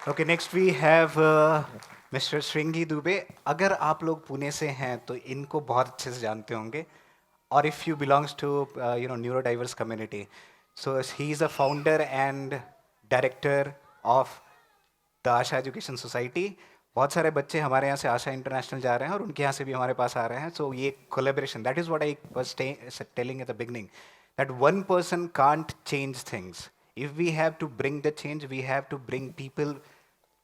Okay, next we have mister Shringi Dubey. अगर आप लोग पुणे से हैं तो इनको बहुत अच्छे से जानते होंगे, और if you belongs to neuro diverse community, so he is a founder and director of the Asha education society. बहुत सारे बच्चे हमारे यहाँ से आशा इंटरनेशनल जा रहे हैं और उनके यहाँ से भी हमारे पास आ रहे हैं। सो ये collaboration, that is what I was telling at the beginning, that one person can't change things. If we have to bring the change, we have to bring people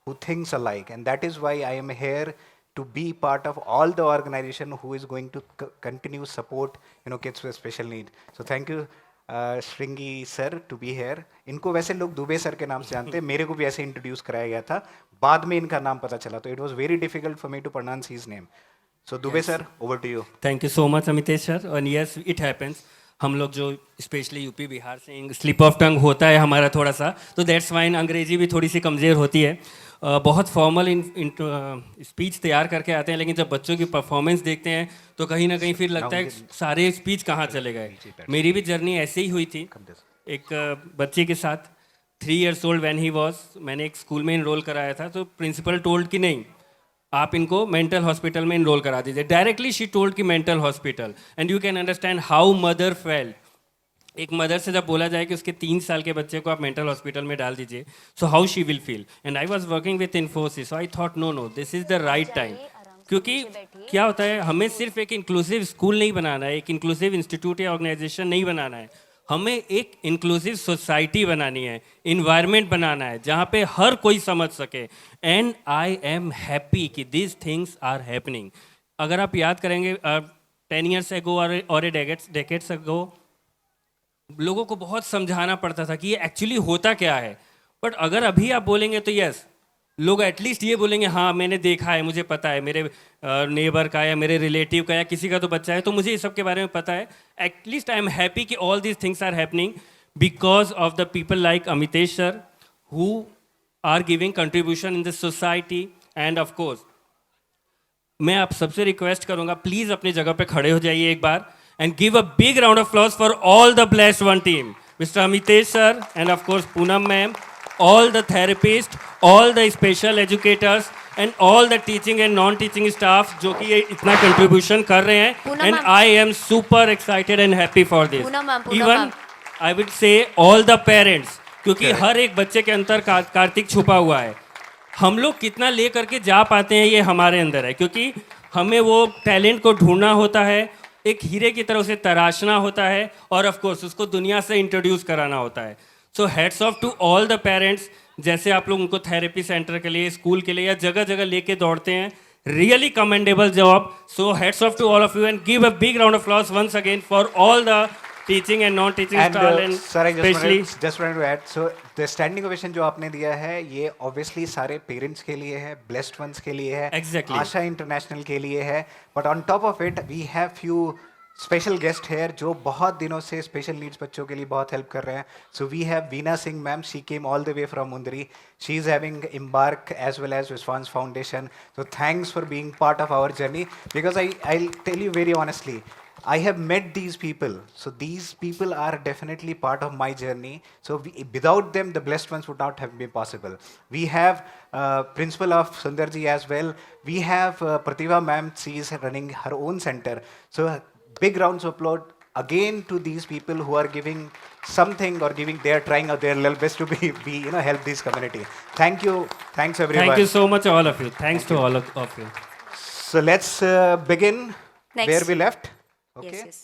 who thinks alike, and that is why I am here to be part of all the organization who is going to continue support kids with special need. So thank you Shringi sir to be here. इनको वैसे लोग Dubey sir के नाम से जानते हैं, मेरे को भी ऐसे इंट्रोड्यूस कराया गया था, बाद में इनका नाम पता चला, तो it was very difficult for me to pronounce his name. So Dubey sir, over to you. Thank you so much Amitesh sir. And yes, it happens. हम लोग जो स्पेशली यूपी बिहार से स्लिप ऑफ टंग होता है हमारा थोड़ा सा, तो दैट्स वाइन अंग्रेजी भी थोड़ी सी कमज़ोर होती है. बहुत फॉर्मल स्पीच तैयार करके आते हैं, लेकिन जब बच्चों की परफॉर्मेंस देखते हैं तो कहीं ना कहीं फिर लगता है सारे स्पीच कहाँ चले गए. मेरी भी जर्नी ऐसे ही हुई थी एक बच्चे के साथ. 3 years old when he was, मैंने एक स्कूल में इनरोल कराया था, तो प्रिंसिपल टोल्ड कि नहीं, आप इनको मेंटल हॉस्पिटल में इनरोल करा दीजिए. डायरेक्टली शी टोल्ड कि mental hospital. And you can understand how mother felt. एक मदर से जब बोला जाए कि उसके 3 साल के बच्चे को आप मेंटल हॉस्पिटल में डाल दीजिए, so how she will feel. And I was working with Infosys, so I thought no, this is the right time. क्योंकि क्या होता है, हमें सिर्फ एक इंक्लूसिव स्कूल नहीं बनाना है, एक इंक्लूसिव इंस्टीट्यूट या ऑर्गेनाइजेशन नहीं बनाना है, हमें एक इंक्लूसिव सोसाइटी बनानी है, इन्वायरमेंट बनाना है जहाँ पे हर कोई समझ सके. एंड आई एम हैप्पी कि दिस थिंग्स आर हैपनिंग. अगर आप याद करेंगे 10 years ago और डेकेड्स अगो लोगों को बहुत समझाना पड़ता था कि ये एक्चुअली होता क्या है. बट अगर अभी आप बोलेंगे तो यस, लोग एटलीस्ट ये बोलेंगे हाँ मैंने देखा है, मुझे पता है, मेरे नेबर का या मेरे रिलेटिव का या किसी का तो बच्चा है, तो मुझे इस सब के बारे में पता है. एटलीस्ट आई एम हैप्पी कि all these things are happening because of the people like Amitesh sir who are giving contribution in the society. And of course मैं आप सबसे रिक्वेस्ट करूंगा, प्लीज़ अपनी जगह पे खड़े हो जाइए एक बार and give a big round of applause for all the blessed one team. Mr. Amitesh sir and of course Poonam ma'am, all the therapists, all the special educators and all the teaching and non-teaching staff जो कि ये इतना contribution कर रहे हैं. And I am super excited and happy for this. Even I would say all the parents, क्योंकि हर एक बच्चे के अंदर कार्तिक छुपा हुआ है. हम लोग कितना ले करके जा पाते हैं ये हमारे अंदर है, क्योंकि हमें वो टैलेंट को ढूंढना होता है, एक हीरे की तरह उसे तराशना होता है, और ऑफ कोर्स उसको दुनिया से इंट्रोड्यूस कराना होता है. So heads off to all the parents. जैसे आप लोग उनको थेरेपी सेंटर के लिए, स्कूल के लिए या जगह जगह लेके दौड़ते हैं, really commendable job. So heads off to all of you and give a big round of applause once again for all the teaching and non-teaching style and sir, I especially just wanted to add, so the standing ovation जो आपने दिया है ये obviously सारे parents के लिए है, blessed ones के लिए है, exactly. आशा इंटरनेशनल के लिए है, but on top of it we have few special guest here जो बहुत दिनों से special needs बच्चों के लिए बहुत help कर रहे हैं. So we have Veena Singh ma'am, she came all the way from Mundri. She is having Embark as well as Response Foundation. So thanks for being part of our journey, because I'll tell you very honestly, I have met these people, so these people are definitely part of my journey. So without them, the blessed ones would not have been possible. We have principal of Sundarji as well. We have Pratibha ma'am, she is running her own center. So big rounds of applause again to these people who are giving something or giving, they are trying their level best to be help this community. Thank you, thanks everyone. Thank you so much all of you. Thanks to all of you. So let's begin Next. where we left. Okay. Yes.